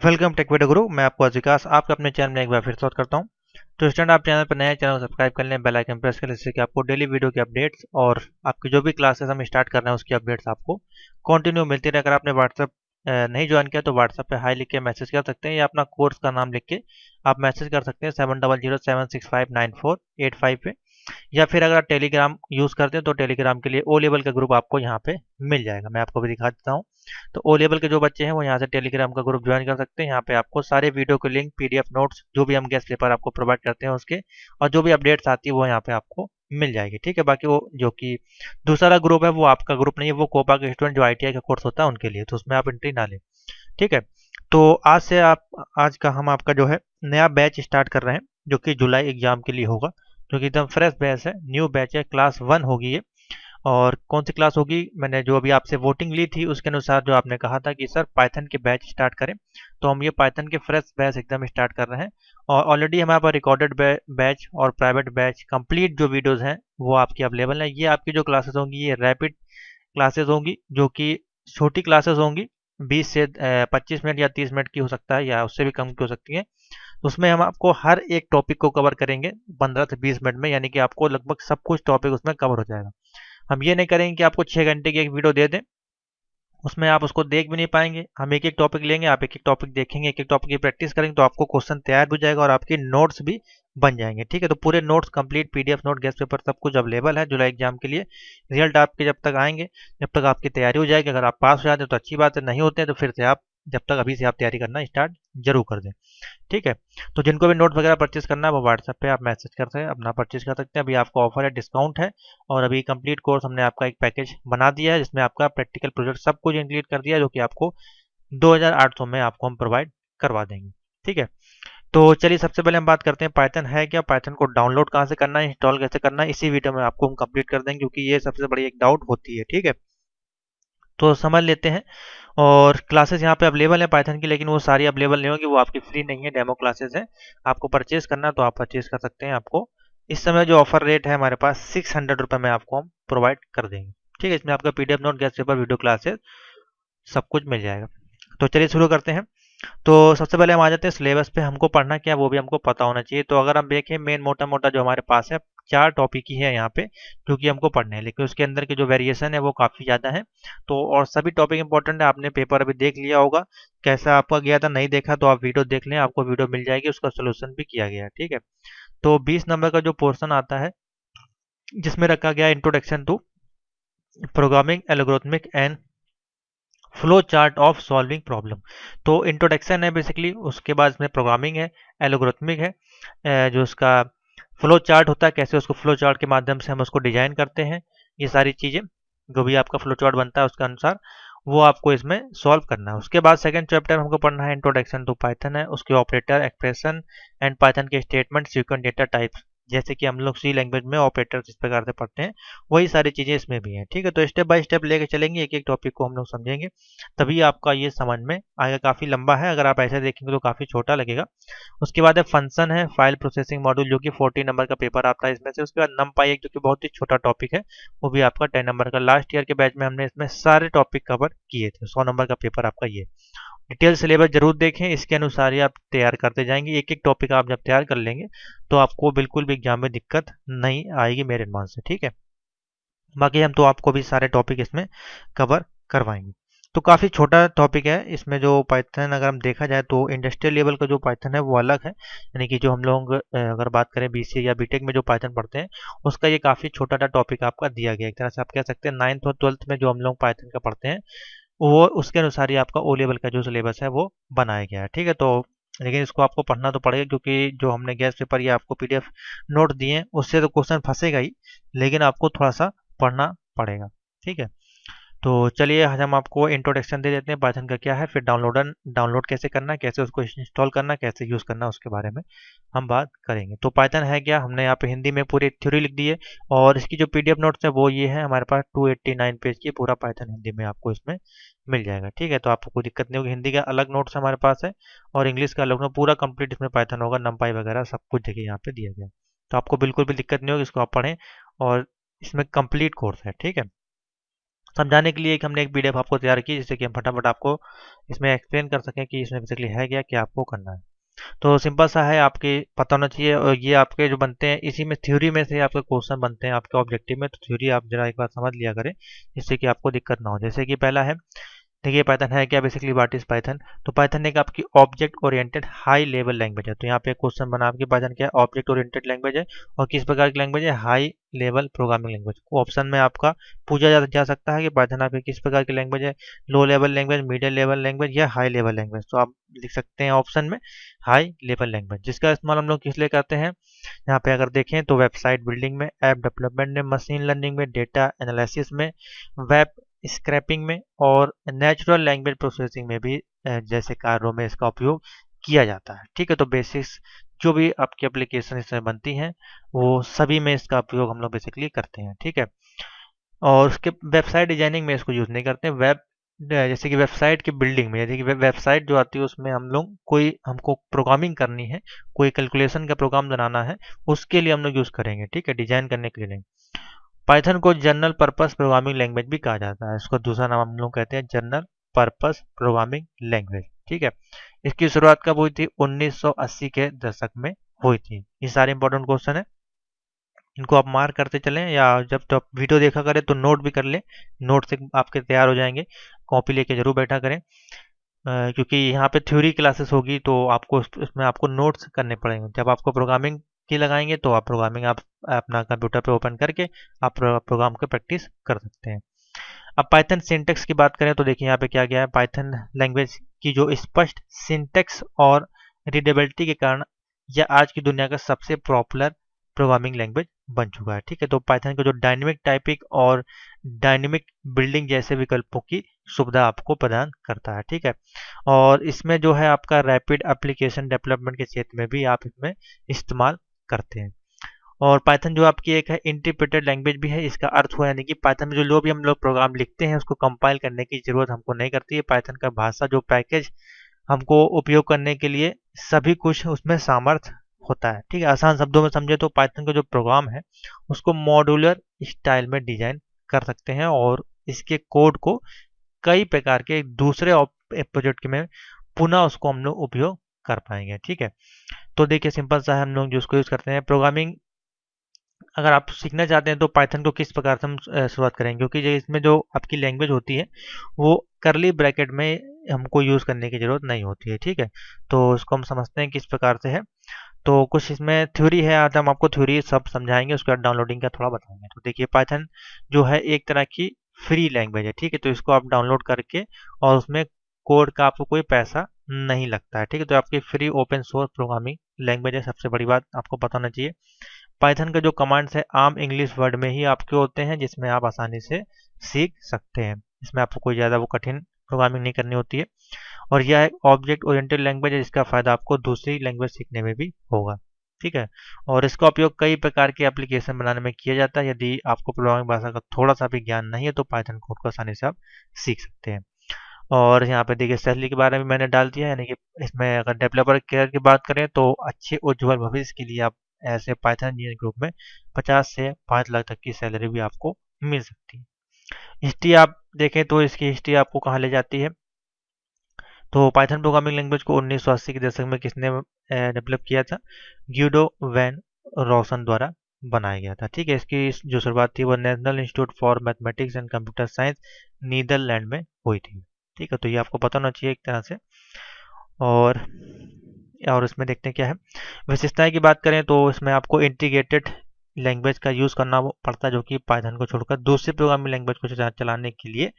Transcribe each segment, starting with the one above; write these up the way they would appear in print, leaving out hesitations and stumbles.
Welcome take video गुरु। मैं आपको आज विकास आपका अपने चैनल में एक बार फिर स्वागत करता हूं। तो स्टूडेंट, आप चैनल पर नए चैनल को सब्सक्राइब कर लें, बेल आइकन प्रेस कर लें, जिससे कि आपको डेली वीडियो की अपडेट्स और आपकी जो भी क्लासेस हम स्टार्ट कर रहे हैं उसकी अपडेट्स आपको कंटिन्यू मिलती रहे। अगर आपने व्हाट्सअप नहीं ज्वाइन किया तो व्हाट्सअप पे हाई लिख के मैसेज कर सकते हैं, या अपना कोर्स का नाम लिख के आप मैसेज कर सकते हैं 7007659485 पे। या फिर अगर आप टेलीग्राम यूज़ करते हैं तो टेलीग्राम के लिए ओ लेवल का ग्रुप आपको यहाँ पे मिल जाएगा। मैं आपको भी दिखा देता हूँ। तो ओ लेवल के जो बच्चे हैं वो यहाँ से टेलीग्राम का ग्रुप ज्वाइन कर सकते हैं। यहाँ पे आपको सारे वीडियो के लिंक, पीडीएफ नोट्स, जो भी हम गेस्ट पेपर आपको प्रोवाइड करते हैं उसके, और जो भी अपडेट्स आती है वो यहाँ पे आपको मिल जाएगी। ठीक है। बाकी वो जो कि दूसरा ग्रुप है वो आपका ग्रुप नहीं है, वो कोपा के स्टूडेंट जो आईटीआई का कोर्स होता है उनके लिए, तो उसमें आप एंट्री ना लें। ठीक है। तो आज का हम आपका जो है नया बैच स्टार्ट कर रहे हैं, जो कि जुलाई एग्जाम के लिए होगा, जो कि एकदम फ्रेश बैच है, न्यू बैच है, क्लास 1 होगी ये। और कौन सी क्लास होगी, मैंने जो अभी आपसे वोटिंग ली थी उसके अनुसार जो आपने कहा था कि सर पाइथन के बैच स्टार्ट करें, तो हम ये पाइथन के फ्रेश बैच एकदम स्टार्ट कर रहे हैं। और ऑलरेडी हमारे पास रिकॉर्डेड बैच और प्राइवेट बैच कंप्लीट जो वीडियोस हैं वो आपकी अवेलेबल है। ये आपकी जो क्लासेस होंगी ये रैपिड क्लासेस होंगी, जो कि छोटी क्लासेस होंगी, 20 से 25 मिनट या 30 मिनट की हो सकता है, या उससे भी कम की हो सकती है। उसमें हम आपको हर एक टॉपिक को कवर करेंगे 15 से 20 मिनट में, यानी कि आपको लगभग सब कुछ टॉपिक उसमें कवर हो जाएगा। हम ये नहीं करेंगे कि आपको 6 घंटे की एक वीडियो दे दें, उसमें आप उसको देख भी नहीं पाएंगे। हम एक एक टॉपिक लेंगे, आप एक एक टॉपिक देखेंगे, एक एक टॉपिक की प्रैक्टिस करेंगे, तो आपको क्वेश्चन तैयार भी हो जाएगा और आपकी नोट्स भी बन जाएंगे। ठीक है। तो पूरे notes complete, PDF note, guest paper, सब कुछ अवेलेबल है जुलाई एग्जाम के लिए। रिजल्ट आपके जब तक आएंगे, जब तक आपकी तैयारी हो जाएगी, अगर आप पास हो जाते हैं तो अच्छी बात है, नहीं होते हैं तो फिर से आप जब तक अभी से आप तैयारी करना स्टार्ट जरूर कर दें। ठीक है। तो जिनको भी नोट वगैरह परचेज करना है वो व्हाट्सएप पे आप मैसेज करते हैं, अपना परचेज कर सकते हैं। अभी आपको ऑफर है, डिस्काउंट है, और अभी कंप्लीट कोर्स हमने आपका एक पैकेज बना दिया है जिसमें आपका प्रैक्टिकल प्रोजेक्ट सब कुछ इंक्लूड कर दिया है, जो कि आपको 2800 में आपको हम प्रोवाइड करवा देंगे। ठीक है। तो चलिए सबसे पहले हम बात करते हैं पाइथन है क्या, पाइथन को डाउनलोड कहाँ से करना है, इंस्टॉल कैसे करना है, इसी वीडियो में आपको हम कंप्लीट कर देंगे, क्योंकि ये सबसे बड़ी एक डाउट होती है। ठीक है। तो समझ लेते हैं। और क्लासेस यहाँ पे अवेलेबल है पाइथन की, लेकिन वो सारी अवेलेबल नहीं होगी, वो आपकी फ्री नहीं है, डेमो क्लासेस है। आपको परचेज करना है तो आप परचेज कर सकते हैं। आपको इस समय जो ऑफर रेट है हमारे पास 600 रुपये में आपको हम प्रोवाइड कर देंगे। ठीक है। इसमें आपका PDF note, guest paper, video classes सब कुछ मिल जाएगा। तो चलिए शुरू करते हैं। तो सबसे पहले हम आ जाते हैं सिलेबस पे। हमको पढ़ना क्या है वो भी हमको पता होना चाहिए। तो अगर हम देखें मेन मोटा मोटा जो हमारे पास है, 4 टॉपिक ही है यहाँ पे जो कि हमको पढ़ने हैं, लेकिन उसके अंदर के जो वेरिएशन है वो काफ़ी ज़्यादा है। तो और सभी टॉपिक इंपॉर्टेंट है। आपने पेपर अभी देख लिया होगा कैसा आपका गया था, नहीं देखा तो आप वीडियो देख लें, आपको वीडियो मिल जाएगी, उसका सोल्यूशन भी किया गया है। ठीक है। तो 20 नंबर का जो पोर्शन आता है जिसमें रखा गया introduction to programming algorithmic and flow chart of solving problem. तो इंट्रोडक्शन है बेसिकली, उसके बाद इसमें प्रोग्रामिंग है, एल्गोरिथमिक है, जो उसका फ्लो चार्ट होता है, कैसे उसको फ्लो चार्ट के माध्यम से हम उसको डिजाइन करते हैं, ये सारी चीज़ें जो भी आपका फ्लो चार्ट बनता है उसके अनुसार वो आपको इसमें सॉल्व करना है। उसके बाद सेकंड चैप्टर हमको पढ़ना है इंट्रोडक्शन टू पाइथन है, उसके ऑपरेटर, एक्सप्रेशन एंड पाइथन के स्टेटमेंट, सीक्वेंस, डेटा टाइप्स, जैसे कि हम लोग सी लैंग्वेज में ऑपरेटर किस प्रकार से पढ़ते हैं वही सारी चीज़ें इसमें भी हैं। ठीक है। तो स्टेप बाय स्टेप लेके चलेंगे, एक एक टॉपिक को हम लोग समझेंगे, तभी आपका ये समझ में आएगा। काफ़ी लंबा है, अगर आप ऐसे देखेंगे तो काफ़ी छोटा लगेगा। उसके बाद है फंक्शन है, फाइल प्रोसेसिंग मॉड्यूल, जो कि 40 नंबर का पेपर आता है इसमें से। उसके बाद नमपाई एक, जो कि बहुत ही छोटा टॉपिक है, वो भी आपका 10 नंबर का। लास्ट ईयर के बैच में हमने इसमें सारे टॉपिक कवर किए थे। 100 नंबर का पेपर आपका ये। डिटेल सिलेबस जरूर देखें, इसके अनुसार ही आप तैयार करते जाएंगे। एक एक टॉपिक आप जब तैयार कर लेंगे तो आपको बिल्कुल भी एग्जाम में दिक्कत नहीं आएगी मेरे अनुमान से। ठीक है। बाकी हम तो आपको भी सारे टॉपिक इसमें कवर करवाएंगे। तो काफ़ी छोटा टॉपिक है इसमें जो पाइथन, अगर हम देखा जाए तो इंडस्ट्रियल लेवल का जो पाइथन है वो अलग है, यानी कि जो हम लोग अगर बात करें बीसीए या बीटेक में जो पाइथन पढ़ते हैं उसका ये काफ़ी छोटा सा टॉपिक आपका दिया गया है। एक तरह से आप कह सकते हैं 9th और 12th में जो हम लोग पाइथन का पढ़ते हैं वो उसके अनुसार ही आपका ओ लेवल का जो सिलेबस है वो बनाया गया है। ठीक है। तो लेकिन इसको आपको पढ़ना तो पड़ेगा, क्योंकि जो हमने गेस्ट पेपर या आपको पीडीएफ नोट दिए हैं उससे तो क्वेश्चन फंसेगा ही, लेकिन आपको थोड़ा सा पढ़ना पड़ेगा। ठीक है। तो चलिए आज हम आपको इंट्रोडक्शन दे देते हैं पाइथन का क्या है, फिर डाउनलोड कैसे करना है, कैसे उसको इंस्टॉल करना है, कैसे यूज़ करना है, उसके बारे में हम बात करेंगे। तो पाइथन है क्या, हमने यहाँ पे हिंदी में पूरी थ्योरी लिख दी है, और इसकी जो पीडीएफ नोट्स है वो ये है हमारे पास 289 पेज की, पूरा पाइथन हिंदी में आपको इसमें मिल जाएगा। ठीक है। तो आपको कोई दिक्कत नहीं होगी, हिंदी का अलग नोट्स हमारे पास है और इंग्लिश का अलग नोट, पूरा कंप्लीट इसमें पाइथन होगा, नंपाई वगैरह सब कुछ देखिए यहाँ पे दिया गया। तो आपको बिल्कुल भी दिक्कत नहीं होगी, इसको आप पढ़ें, और इसमें कंप्लीट कोर्स है। ठीक है। समझाने के लिए हमने एक पीडीएफ आपको तैयार की, जिससे कि हम फटाफट आपको इसमें एक्सप्लेन कर सकें कि इसमें बेसिकली है क्या आपको करना है। तो सिंपल सा है, आपके पता होना चाहिए। और ये आपके जो बनते हैं, इसी में थ्योरी में से आपके क्वेश्चन बनते हैं आपके ऑब्जेक्टिव में, तो थ्योरी आप जरा एक बार समझ लिया करें, जिससे कि आपको दिक्कत ना हो। जैसे कि पहला है, देखिए पाइथन है क्या, बेसिकली व्हाट इज पाइथन। तो पाइथन एक आपकी object oriented high level language है। तो यहाँ पे क्वेश्चन बना आपकी, पाइथन क्या है, ऑब्जेक्ट ओरिएंटेड लैंग्वेज है और किस प्रकार की लैंग्वेज है, high level programming language. Option में आपका पूछा जा सकता है कि पाइथन आपकी किस प्रकार की लैंग्वेज है, low level language, medium level language या हाई लेवल लैंग्वेज। तो आप लिख सकते हैं ऑप्शन में हाई लेवल लैंग्वेज, जिसका इस्तेमाल हम लोग किस लिए करते हैं। यहाँ पे अगर देखें तो वेबसाइट बिल्डिंग में, ऐप डेवलपमेंट में, मशीन लर्निंग में, डेटा एनालिसिस में, वेब स्क्रैपिंग में और नेचुरल लैंग्वेज प्रोसेसिंग में भी जैसे कार्यों में इसका उपयोग किया जाता है। ठीक है, तो बेसिक्स जो भी आपकी एप्लीकेशन इसमें बनती हैं, वो सभी में इसका उपयोग हम लोग बेसिकली करते हैं। ठीक है, और उसके वेबसाइट डिजाइनिंग में इसको यूज़ नहीं करते हैं। वेब जैसे कि वेबसाइट की बिल्डिंग में, जैसे कि वेबसाइट जो आती है उसमें हम लोग कोई हमको प्रोग्रामिंग करनी है, कोई कैलकुलेशन का प्रोग्राम बनाना है, उसके लिए हम लोग यूज़ करेंगे। ठीक है, डिजाइन करने के लिए नहीं। पाइथन को जनरल पर्पस प्रोग्रामिंग लैंग्वेज भी कहा जाता है। इसको दूसरा नाम हम लोग कहते हैं जनरल पर्पस प्रोग्रामिंग लैंग्वेज। ठीक है, इसकी शुरुआत कब हुई थी, 1980 के दशक में हुई थी। ये सारे इंपॉर्टेंट क्वेश्चन है, इनको आप मार्क करते चलें, या जब तो आप वीडियो देखा करें तो नोट भी कर लें, नोट से आपके तैयार हो जाएंगे। कॉपी लेके जरूर बैठा करें, क्योंकि यहाँ पे थ्योरी क्लासेस होगी तो आपको इसमें आपको नोट्स करने पड़ेंगे। जब आपको प्रोग्रामिंग की लगाएंगे तो आप प्रोग्रामिंग आप अपना कंप्यूटर पे ओपन करके आप प्रोग्राम की प्रैक्टिस कर सकते हैं। अब पाइथन सिंटेक्स की बात करें तो देखिए यहाँ पे क्या गया है, पाइथन लैंग्वेज की जो स्पष्ट सिंटेक्स और रीडेबिलिटी के कारण यह आज की दुनिया का सबसे पॉपुलर प्रोग्रामिंग लैंग्वेज बन चुका है। ठीक है, तो पाइथन का जो डायनेमिक टाइपिंग और डायनेमिक बिल्डिंग जैसे विकल्पों की सुविधा आपको प्रदान करता है। ठीक है, और इसमें जो है आपका रैपिड एप्लीकेशन डेवलपमेंट के क्षेत्र में भी आप इसमें इस्तेमाल करते हैं। और पाइथन जो आपकी एक है इंटरप्रेटेड लैंग्वेज भी है। इसका अर्थ हुआ यानी कि पाइथन में जो भी हम लोग प्रोग्राम लिखते हैं उसको कंपाइल करने की जरूरत हमको नहीं करती है। पाइथन का भाषा जो पैकेज हमको उपयोग करने के लिए सभी कुछ उसमें सामर्थ्य होता है। ठीक है, आसान शब्दों में समझे तो पाइथन का जो प्रोग्राम है उसको मॉड्यूलर स्टाइल में डिजाइन कर सकते हैं और इसके कोड को कई प्रकार के दूसरे प्रोजेक्ट में पुनः उसको हम लोग उपयोग कर पाएंगे। ठीक है, तो देखिए सिंपल सा है, हम लोग जो उसको यूज करते हैं प्रोग्रामिंग। अगर आप सीखना चाहते हैं तो पाइथन को किस प्रकार से हम शुरुआत करेंगे, क्योंकि इसमें जो आपकी लैंग्वेज होती है वो करली ब्रैकेट में हमको यूज़ करने की ज़रूरत नहीं होती है। ठीक है, तो इसको हम समझते हैं किस प्रकार से है। तो कुछ इसमें थ्योरी है, आज हम आपको थ्योरी सब समझाएंगे, उसके बाद डाउनलोडिंग का थोड़ा बताएंगे। तो देखिए पाइथन जो है एक तरह की फ्री लैंग्वेज है। ठीक है, तो इसको आप डाउनलोड करके और उसमें कोड का आपको कोई पैसा नहीं लगता है। ठीक है, तो आपकी free open source programming language है, सबसे बड़ी बात आपको पता होना चाहिए। पाइथन का जो कमांड्स है आम इंग्लिश वर्ड में ही आपके होते हैं, जिसमें आप आसानी से सीख सकते हैं। इसमें आपको कोई ज़्यादा वो कठिन प्रोग्रामिंग नहीं करनी होती है। और यह एक ऑब्जेक्ट ओरिएंटेड लैंग्वेज है, जिसका फायदा आपको दूसरी लैंग्वेज सीखने में भी होगा। ठीक है, और इसका उपयोग कई प्रकार के एप्लीकेशन बनाने में किया जाता है। यदि आपको प्रोग्रामिंग भाषा का थोड़ा सा भी ज्ञान नहीं है तो पाइथन कोड को आसानी से आप सीख सकते हैं। और यहाँ पे देखिए सैलरी के बारे में मैंने डाल दिया है, यानी कि इसमें अगर डेवलपर केयर की बात करें तो अच्छे उज्जवल भविष्य के लिए आप ऐसे पाइथन इंजीनियर ग्रुप में 50 से 5 लाख तक की सैलरी भी आपको मिल सकती है। हिस्ट्री आप देखें तो इसकी हिस्ट्री आपको कहाँ ले जाती है, तो पाइथन प्रोग्रामिंग लैंग्वेज को 1980 के दशक में किसने डेवलप किया था, ग्यूडो वैन रोसन द्वारा बनाया गया था। ठीक है, इसकी जो शुरुआत थी वो national institute for mathematics and computer science Netherland में हुई थी। ठीक है, तो ये आपको पता होना चाहिए एक तरह से। और इसमें देखते हैं क्या है विशेषताएं की बात करें तो इसमें आपको इंटीग्रेटेड लैंग्वेज का यूज़ करना पड़ता है, जो कि पाइथन को छोड़कर दूसरी प्रोग्रामिंग लैंग्वेज को चलाने के लिए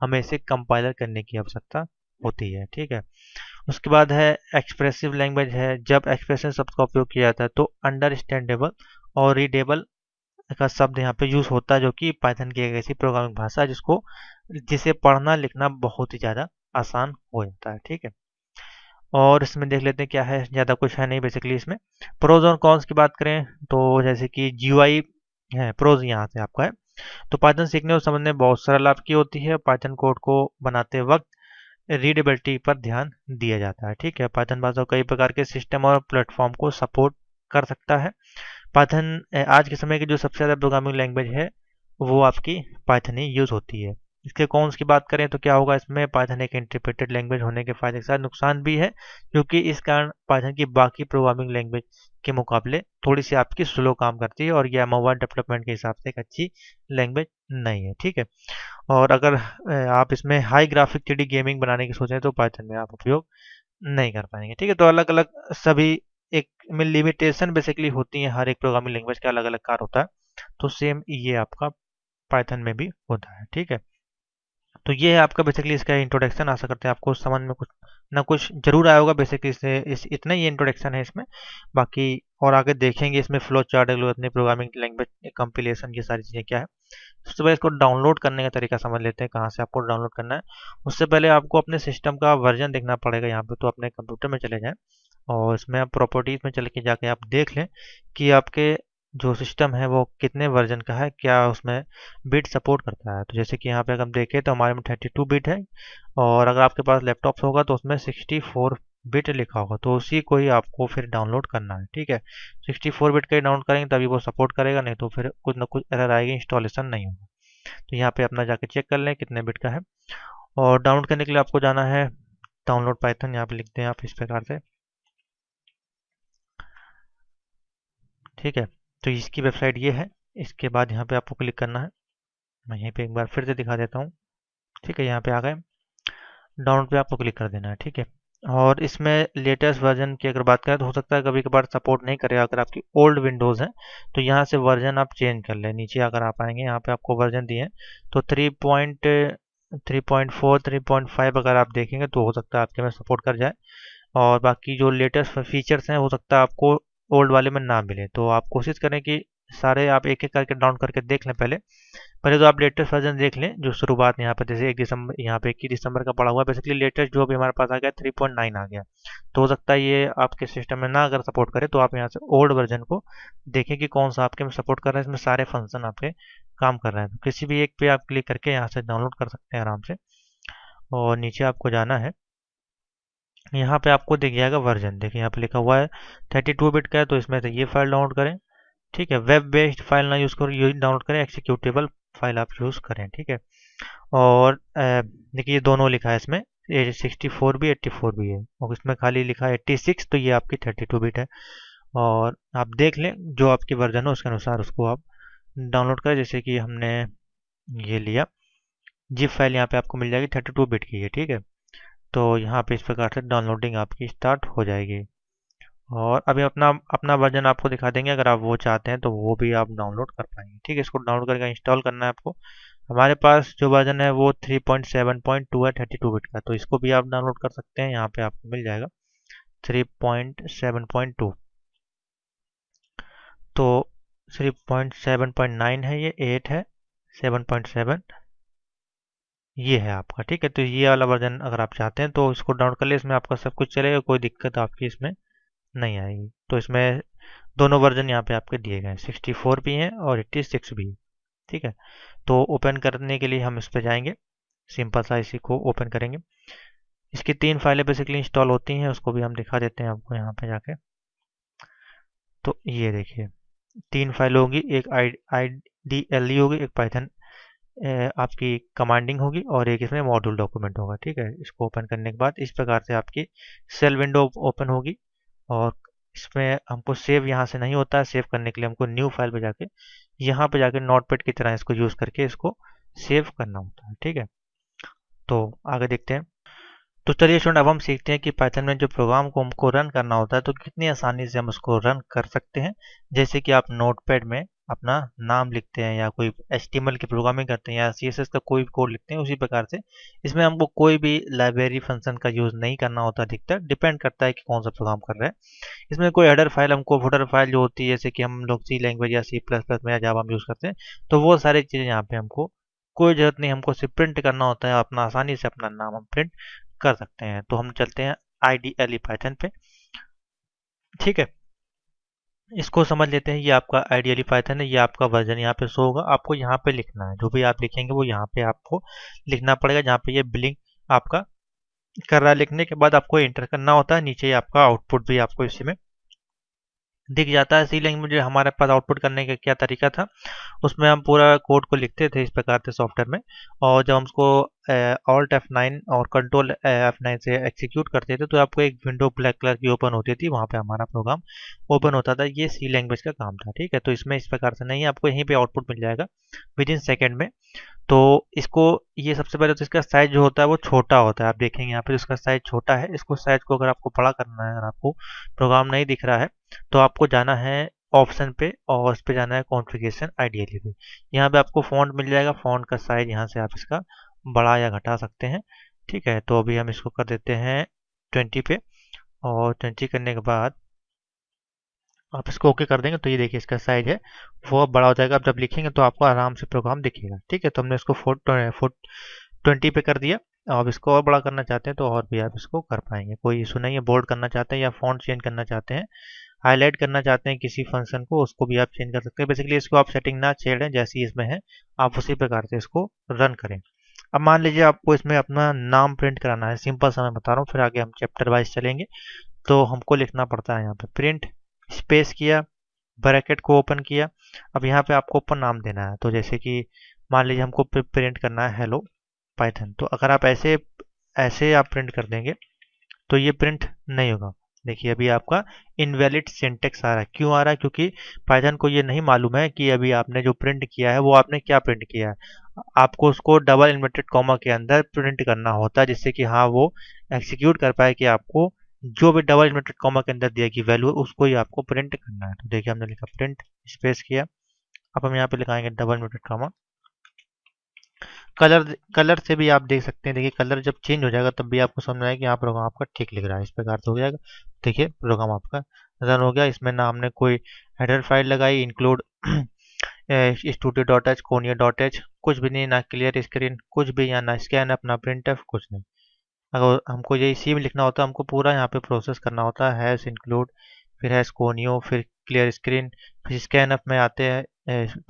हमें इसे कंपाइलर करने की आवश्यकता होती है। ठीक है, उसके बाद है एक्सप्रेसिव लैंग्वेज है। जब एक्सप्रेशन शब्द का उपयोग किया जाता है तो अंडरस्टैंडेबल और रीडेबल का शब्द यहाँ पे यूज होता है, जो कि पाइथन की एक ऐसी प्रोग्रामिंग भाषा है जिसे पढ़ना लिखना बहुत ही ज़्यादा आसान हो जाता है। ठीक है, और इसमें देख लेते हैं क्या है, ज़्यादा कुछ है नहीं बेसिकली इसमें। प्रोज और कॉन्स की बात करें तो जैसे कि जीयूआई है, प्रोज यहाँ से आपका है। तो पाइथन सीखने और समझने में बहुत सरल आपकी होती है। पाइथन कोड को बनाते वक्त रीडेबिलिटी पर ध्यान दिया जाता है। ठीक है, पाइथन भाषा कई प्रकार के सिस्टम और प्लेटफॉर्म को सपोर्ट कर सकता है। पाइथन आज के समय की जो सबसे ज़्यादा प्रोग्रामिंग लैंग्वेज है वो आपकी पाइथन ही यूज़ होती है। इसके कॉन्स की बात करें तो क्या होगा, इसमें पाइथन एक इंटरप्रेटेड लैंग्वेज होने के फायदे के साथ नुकसान भी है, क्योंकि इस कारण पाइथन की बाकी प्रोग्रामिंग लैंग्वेज के मुकाबले थोड़ी सी आपकी स्लो काम करती है, और यह मोबाइल डेवलपमेंट के हिसाब से एक अच्छी लैंग्वेज नहीं है। ठीक है, और अगर आप इसमें हाई ग्राफिक 3D गेमिंग बनाने की सोचें तो पाइथन में आप उपयोग नहीं कर पाएंगे। ठीक है, तो अलग अलग सभी एक में लिमिटेशन बेसिकली होती है, हर एक प्रोग्रामिंग लैंग्वेज का अलग अलग कार्य होता है, तो सेम ये आपका पाइथन में भी होता है। ठीक है, तो ये है आपका बेसिकली इसका इंट्रोडक्शन। आशा करते हैं आपको समझ में कुछ ना कुछ जरूर आया होगा। बेसिकली इस इतना ही इंट्रोडक्शन है इसमें, बाकी और आगे देखेंगे इसमें फ्लो चार्ट, अपनी प्रोग्रामिंग लैंग्वेज कंपिलेशन, ये सारी चीज़ें क्या है। सबसे पहले इसको डाउनलोड करने का तरीका समझ लेते हैं, कहाँ से आपको डाउनलोड करना है। उससे पहले आपको अपने सिस्टम का वर्जन देखना पड़ेगा यहाँ पे, तो अपने कंप्यूटर में चले जाएं और इसमें आप प्रॉपर्टीज में चले के जाके आप देख लें कि आपके जो सिस्टम है वो कितने वर्जन का है, क्या उसमें बिट सपोर्ट करता है। तो जैसे कि यहाँ पे अगर हम देखें तो हमारे में 32 बिट है, और अगर आपके पास लैपटॉप होगा तो उसमें 64 बिट लिखा होगा, तो उसी को ही आपको फिर डाउनलोड करना है। ठीक है, 64 बिट का ही डाउनलोड करेंगे तभी वो सपोर्ट करेगा, नहीं तो फिर कुछ ना कुछ एरर आएगी, इंस्टॉलेशन नहीं होगा। तो यहाँ पे अपना जाके चेक कर लें कितने बिट का है, और डाउनलोड करने के लिए आपको जाना है डाउनलोड पाइथन, यहाँ पे लिखते हैं आप इस प्रकार से। ठीक है, तो इसकी वेबसाइट ये है। इसके बाद यहाँ पे आपको क्लिक करना है, मैं यहीं पे एक बार फिर से दिखा देता हूँ। ठीक है, यहाँ पे आ गए, डाउनलोड पे आपको क्लिक कर देना है। ठीक है, और इसमें लेटेस्ट वर्जन की अगर बात करें तो हो सकता है कभी कभार सपोर्ट नहीं करेगा, अगर आपकी ओल्ड विंडोज़ है तो यहाँ से वर्जन आप चेंज कर लें। नीचे अगर आप आएंगे, यहाँ पे आपको वर्जन दिए हैं, तो 3.4 3.5 अगर आप देखेंगे तो हो सकता है आपके में सपोर्ट कर जाए, और बाकी जो लेटेस्ट फीचर्स हैं हो सकता है आपको ओल्ड वाले में ना मिले। तो आप कोशिश करें कि सारे आप एक एक करके डाउन करके देख लें। पहले पहले तो आप लेटेस्ट वर्जन देख लें, जो शुरुआत यहाँ पर जैसे 1 दिसंबर, यहाँ पे 21 दिसंबर का पड़ा हुआ है, बेसिकली लेटेस्ट जो भी हमारे पास आ गया 3.9 आ गया। तो हो सकता है ये आपके सिस्टम में ना अगर सपोर्ट करे, तो आप यहाँ से ओल्ड वर्जन को देखें कि कौन सा आपके में सपोर्ट कर रहा है, इसमें सारे फंक्शन आपके काम कर रहे हैं। तो किसी भी एक पे आप क्लिक करके यहाँ से डाउनलोड कर सकते हैं आराम से, और नीचे आपको जाना है, यहाँ पे आपको दिख जाएगा वर्जन। देखिए यहाँ पे लिखा हुआ है 32 बिट का है, तो इसमें से ये फाइल डाउनलोड करें। ठीक है, वेब बेस्ड फाइल ना यूज़ करो, ये डाउनलोड करें, एक्सिक्यूटेबल फाइल आप यूज़ करें। ठीक है, और देखिए ये दोनों लिखा है इसमें, 64 भी 84 भी है, और इसमें खाली लिखा है 86, तो ये आपकी 32 बिट है। और आप देख लें जो आपकी वर्जन हो उसके अनुसार उसको आप डाउनलोड करें। जैसे कि हमने ये लिया जिप फाइल, यहाँ पे आपको मिल जाएगी 32 बिट की है। ठीक है, तो यहाँ पे इस प्रकार से डाउनलोडिंग आपकी स्टार्ट हो जाएगी, और अभी अपना अपना वर्जन आपको दिखा देंगे, अगर आप वो चाहते हैं तो वो भी आप डाउनलोड कर पाएंगे। ठीक है, इसको डाउनलोड करके इंस्टॉल करना है आपको। हमारे पास जो वर्जन है वो 3.7.2 है 32 बिट का, तो इसको भी आप डाउनलोड कर सकते हैं। यहाँ पे आपको मिल जाएगा 3.7.2, तो 3.7.9 है, ये 8 है, 7.7 ये है आपका। ठीक है, तो ये वाला वर्जन अगर आप चाहते हैं तो इसको डाउनलोड कर ले, इसमें आपका सब कुछ चलेगा, कोई दिक्कत आपकी इसमें नहीं आएगी। तो इसमें दोनों वर्जन यहाँ पे आपके दिए गए हैं, 64 भी हैं और 86 भी है। ठीक है, तो ओपन करने के लिए हम इस पर जाएंगे, सिंपल सा इसी को ओपन करेंगे। इसकी 3 फाइलें बेसिकली इंस्टॉल होती हैं, उसको भी हम दिखा देते हैं आपको यहाँ पे जाके। तो ये देखिए 3 फाइल होगी, एक IDLE होगी, एक पाइथन आपकी कमांडिंग होगी, और एक इसमें मॉड्यूल डॉक्यूमेंट होगा। ठीक है, इसको ओपन करने के बाद इस प्रकार से आपकी सेल विंडो ओपन होगी, और इसमें हमको सेव यहाँ से नहीं होता है, सेव करने के लिए हमको न्यू फाइल पे जाके यहाँ पे जाके नोटपैड की तरह इसको यूज़ करके इसको सेव करना होता है। ठीक है, तो आगे देखते हैं। तो चलिए स्टूडेंट, अब हम सीखते हैं कि पाइथन में जो प्रोग्राम को हमको रन करना होता है तो कितनी आसानी से हम उसको रन कर सकते हैं। जैसे कि आप नोटपैड में अपना नाम लिखते हैं, या कोई HTML की प्रोग्रामिंग करते हैं, या CSS का कोई भी कोड लिखते हैं, उसी प्रकार से इसमें हमको कोई भी लाइब्रेरी फंक्शन का यूज़ नहीं करना होता। अधिकतर डिपेंड करता है कि कौन सा प्रोग्राम कर रहे हैं। इसमें कोई हेडर फाइल, हमको फुटर फाइल जो होती है, जैसे कि हम लोग C लैंग्वेज या C++ में या जावा हम यूज़ करते हैं, तो वो सारी चीज़ें यहाँ पे हमको कोई ज़रूरत नहीं, हमको सिर्फ प्रिंट करना होता है, अपना आसानी से अपना नाम हम प्रिंट कर सकते हैं। तो हम चलते हैं IDLE पाइथन पे। ठीक है, इसको समझ लेते हैं। ये आपका IDLE पाइथन है, ये आपका वर्जन यहाँ पे शो होगा, आपको यहाँ पे लिखना है, जो भी आप लिखेंगे वो यहाँ पे आपको लिखना पड़ेगा, जहाँ पे ये बिलिंग आपका कर रहा है। लिखने के बाद आपको एंटर करना होता है, नीचे आपका आउटपुट भी आपको इसी में दिख जाता है। सी लैंग्वेज में हमारे पास आउटपुट करने का क्या तरीका था, उसमें हम पूरा कोड को लिखते थे इस प्रकार से सॉफ्टवेयर में, और जब हम उसको ऑल्ट F9 और कंट्रोल F9 से एग्जीक्यूट करते थे तो आपको एक विंडो ब्लैक कलर की ओपन होती थी, वहाँ पे हमारा प्रोग्राम ओपन होता था। ये सी लैंग्वेज का काम था। ठीक है, तो इसमें इस प्रकार से नहीं, आपको यहीं पे आउटपुट मिल जाएगा विद इन सेकेंड में। तो इसको, ये सबसे पहले तो इसका साइज जो होता है वो छोटा होता है। आप देखेंगे यहाँ पे इसका साइज छोटा है। इसको साइज को अगर आपको बड़ा करना है, अगर आपको प्रोग्राम नहीं दिख रहा है, तो आपको जाना है ऑप्शन पे और इस पे जाना है कॉन्फ़िगरेशन आइडियली पे। यहाँ पे आपको फ़ॉन्ट मिल जाएगा। फ़ॉन्ट का साइज यहाँ से आप इसका बढ़ा या घटा सकते हैं। ठीक है, तो अभी हम इसको कर देते हैं 20 पे, और 20 करने के बाद आप इसको ओके कर देंगे तो ये देखिए इसका साइज है वो अब बड़ा हो जाएगा। आप जब लिखेंगे तो आपको आराम से प्रोग्राम दिखेगा। ठीक है, तो हमने इसको 20 पे कर दिया। अब इसको और बड़ा करना चाहते हैं तो और भी आप इसको कर पाएंगे, कोई इशू नहीं है। बोल्ड करना चाहते हैं या फॉन्ट चेंज करना चाहते हैं, हाईलाइट करना चाहते हैं किसी फंक्शन को, उसको भी आप चेंज कर सकते हैं। बेसिकली इसको आप सेटिंग ना छेड़ें, जैसी इसमें है आप उसी प्रकार से इसको रन करें। अब मान लीजिए आपको इसमें अपना नाम प्रिंट कराना है, सिंपल सा मैं बता रहा हूँ, फिर आगे हम चैप्टर वाइज चलेंगे। तो हमको लिखना पड़ता है यहाँ पे प्रिंट स्पेस किया, ब्रैकेट को ओपन किया। अब यहाँ पे आपको ऊपर नाम देना है, तो जैसे कि मान लीजिए हमको प्रिंट करना है हेलो पाइथन। तो अगर आप ऐसे ऐसे आप प्रिंट कर देंगे तो ये प्रिंट नहीं होगा। देखिए अभी आपका इनवैलिड सिंटेक्स आ रहा है। क्यों आ रहा है? क्योंकि पाइथन को ये नहीं मालूम है कि अभी आपने जो प्रिंट किया है वो आपने क्या प्रिंट किया है। आपको उसको डबल इन्वर्टेड कॉमा के अंदर प्रिंट करना होता है, जिससे कि हाँ वो एग्जीक्यूट कर पाए कि आपको जो भी डबल इन्वर्टेड कॉमा के अंदर दिया गई वैल्यू उसको ही आपको प्रिंट करना है। तो देखिए हमने लिखा प्रिंट स्पेस किया। अब हम यहाँ पे लिखाएंगे double inverted comma. Colour colour से भी आप देख सकते हैं। देखिए कलर जब चेंज हो जाएगा तब भी आपको समझ में आएगा कि हाँ प्रोग्राम आपका ठीक लिख रहा है। इस प्रकार से हो जाएगा। देखिए प्रोग्राम आपका रन हो गया। इसमें ना हमने कोई हेडर फाइल लगाई, इंक्लूड studio.h कोनिया.h कुछ भी नहीं, ना क्लियर स्क्रीन कुछ भी, या ना स्कैन अपना प्रिंट एफ कुछ नहीं। अगर हमको यही सी में लिखना होता है, हमको पूरा यहाँ पे प्रोसेस करना होता है। हैश इंक्लूड, फिर हैश कोनियो, फिर क्लियर स्क्रीन, फिर स्कैन एफ में आते हैं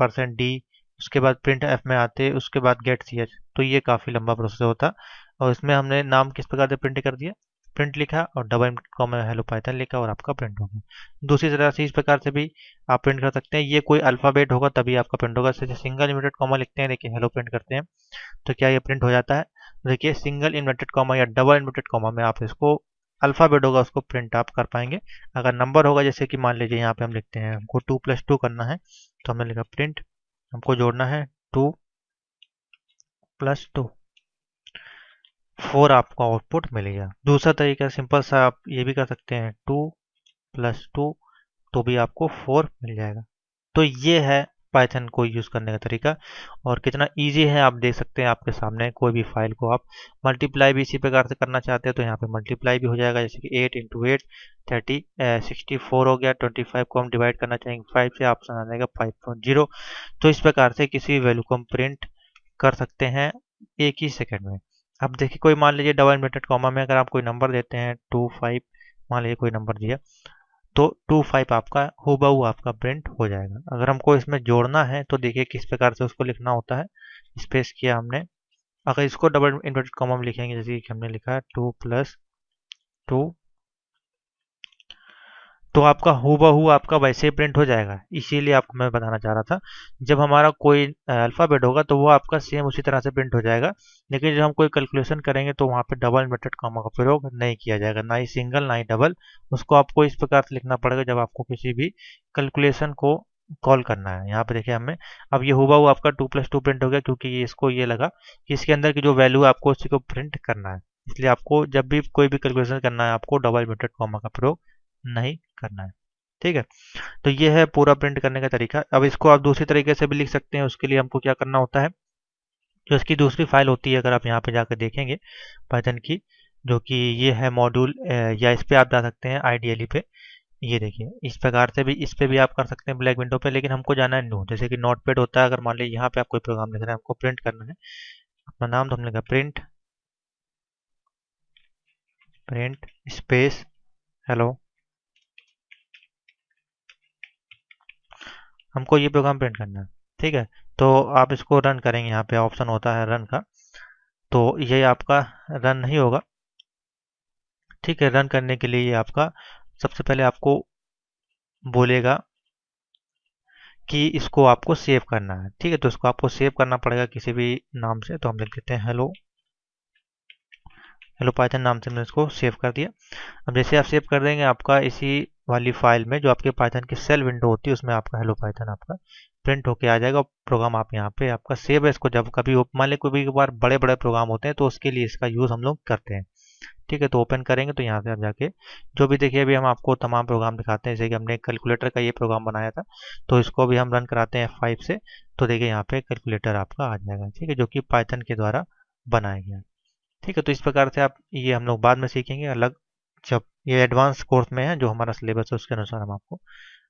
%d, उसके बाद प्रिंट एफ में आते हैं, उसके बाद गेट सी एच। तो ये काफ़ी लंबा प्रोसेस होता। और इसमें हमने नाम किस प्रकार से प्रिंट कर दिया, प्रिंट लिखा और डबल कॉमा हेलो पाइथन लिखा और आपका प्रिंट हो गया। दूसरी तरह से इस प्रकार से भी आप प्रिंट कर सकते हैं। ये कोई अल्फ़ाबेट होगा तभी आपका प्रिंट होगा। जैसे सिंगल इन्वर्टेड कॉमा लिखते हैं, देखिए हेलो प्रिंट करते हैं तो क्या ये प्रिंट हो जाता है। देखिए सिंगल इन्वर्टेड कॉमा या डबल इन्वर्टेड कॉमा में आप इसको अल्फ़ाबेट होगा उसको प्रिंट आप कर पाएंगे। अगर नंबर होगा, जैसे कि मान लीजिए यहाँ पे हम लिखते हैं हमको 2+2 करना है, तो हमने लिखा प्रिंट, हमको जोड़ना है 2+2, 4 आपको आउटपुट मिलेगा। दूसरा तरीका सिंपल सा आप ये भी कर सकते हैं 2+2, तो भी आपको 4 मिल जाएगा। तो ये है पाइथन को यूज़ करने का तरीका, और कितना इजी है आप देख सकते हैं आपके सामने। कोई भी फाइल को आप मल्टीप्लाई भी इसी प्रकार से करना चाहते हैं तो यहाँ पे मल्टीप्लाई भी हो जाएगा। जैसे कि 8 × 8 64 हो गया। 25 को हम डिवाइड करना चाहेंगे 5 से, ऑप्शन आ जाएगा 5.0। तो इस प्रकार से किसी वैल्यू को हम प्रिंट कर सकते हैं एक ही सेकंड में। अब देखिए कोई मान लीजिए डबल इन्वर्टेड कॉमा में अगर आप कोई नंबर देते हैं 25, मान लीजिए कोई नंबर दिया, तो 25 आपका हूबहू आपका प्रिंट हो जाएगा। अगर हमको इसमें जोड़ना है तो देखिए किस प्रकार से उसको लिखना होता है। स्पेस किया हमने, अगर इसको डबल इन्वर्टेड कॉमा में लिखेंगे, जैसे कि हमने लिखा 2+2, तो आपका हूबहू आपका वैसे ही प्रिंट हो जाएगा। इसीलिए आपको मैं बताना चाह रहा था, जब हमारा कोई अल्फ़ाबेट होगा तो वो आपका सेम उसी तरह से प्रिंट हो जाएगा। लेकिन जब हम कोई कैलकुलेशन करेंगे तो वहाँ पे डबल इन्वर्टेड कॉमा का प्रयोग नहीं किया जाएगा, ना ही सिंगल ना ही डबल। उसको आपको इस प्रकार से लिखना पड़ेगा जब आपको किसी भी कैलकुलेशन को कॉल करना है। यहाँ पे देखिए हमें अब ये हूबहू आपका 2+2 प्रिंट हो गया, क्योंकि ये इसको ये लगा कि इसके अंदर की जो वैल्यू है आपको उसी को प्रिंट करना है। इसलिए आपको जब भी कोई भी कैलकुलेशन करना है आपको डबल इन्वर्टेड कॉमा का प्रयोग नहीं करना है। ठीक है, तो ये है पूरा प्रिंट करने का तरीका। अब इसको आप दूसरी तरीके से भी लिख सकते हैं। उसके लिए हमको क्या करना होता है, जो इसकी दूसरी फाइल होती है, अगर आप यहाँ पे जाकर देखेंगे पाइथन की, जो कि ये है मॉड्यूल, या इस पे आप जा सकते हैं आइडियली पे। ये देखिए इस प्रकार से भी इस पे भी आप कर सकते हैं ब्लैक विंडो पे, लेकिन हमको जाना है न्यू। जैसे कि नोटपैड होता है, अगर मान लीजिए यहाँ पे आप कोई प्रोग्राम लिख रहे हैं, हमको प्रिंट करना है अपना नाम, तो हमने लिखा प्रिंट स्पेस हेलो। हमको ये प्रोग्राम प्रिंट करना है। ठीक है, तो आप इसको रन करेंगे, यहाँ पे ऑप्शन होता है रन का, तो ये आपका रन नहीं होगा। ठीक है, रन करने के लिए ये आपका सबसे पहले आपको बोलेगा कि इसको आपको सेव करना है। ठीक है, तो इसको आपको सेव करना पड़ेगा किसी भी नाम से। तो हम लिख देते हैं हेलो, हेलो पाइथन नाम से हमने इसको सेव कर दिया। अब जैसे आप सेव कर देंगे, आपका इसी वाली फाइल में जो आपके पाइथन की सेल विंडो होती है उसमें आपका हेलो पाइथन आपका प्रिंट होके आ जाएगा। प्रोग्राम आप यहाँ पे आपका सेव है। इसको जब कभी मान लें कोई बार बड़े बड़े प्रोग्राम होते हैं तो उसके लिए इसका यूज़ हम लोग करते हैं। ठीक है, तो ओपन करेंगे तो यहाँ से आप जाके जो भी देखिए, अभी हम आपको तमाम प्रोग्राम दिखाते हैं। जैसे कि हमने कैलकुलेटर का ये प्रोग्राम बनाया था, तो इसको भी हम रन कराते हैं F5 से। तो देखिए यहाँ पे कैलकुलेटर आपका आ जाएगा। ठीक है, जो कि पाइथन के द्वारा बनाया गया। ठीक है, तो इस प्रकार से आप ये हम लोग बाद में सीखेंगे अलग, जब ये एडवांस कोर्स में है जो हमारा सिलेबस है उसके अनुसार हम आपको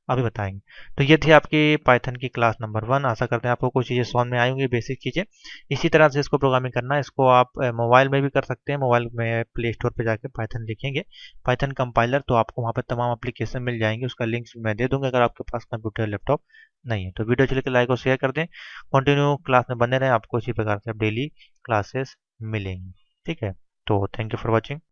अभी बताएंगे। तो ये थी आपकी पाइथन की क्लास नंबर 1। आशा करते हैं आपको कुछ चीज़ें समझ में आई होंगी, बेसिक चीज़ें। इसी तरह से इसको प्रोग्रामिंग करना है। इसको आप मोबाइल में भी कर सकते हैं। मोबाइल में प्ले स्टोर पर जाकर पाइथन लिखेंगे, पाइथन कंपाइलर, तो आपको वहाँ पर तमाम एप्लीकेशन मिल जाएंगे। उसका लिंक्स मैं दे दूंगा अगर आपके पास कंप्यूटर लैपटॉप नहीं है तो। वीडियो चले के लाइक और शेयर कर दें। कंटिन्यू क्लास में बने रहें, आपको इसी प्रकार से डेली क्लासेस मिलेंगी। ठीक है, तो थैंक यू फॉर वॉचिंग।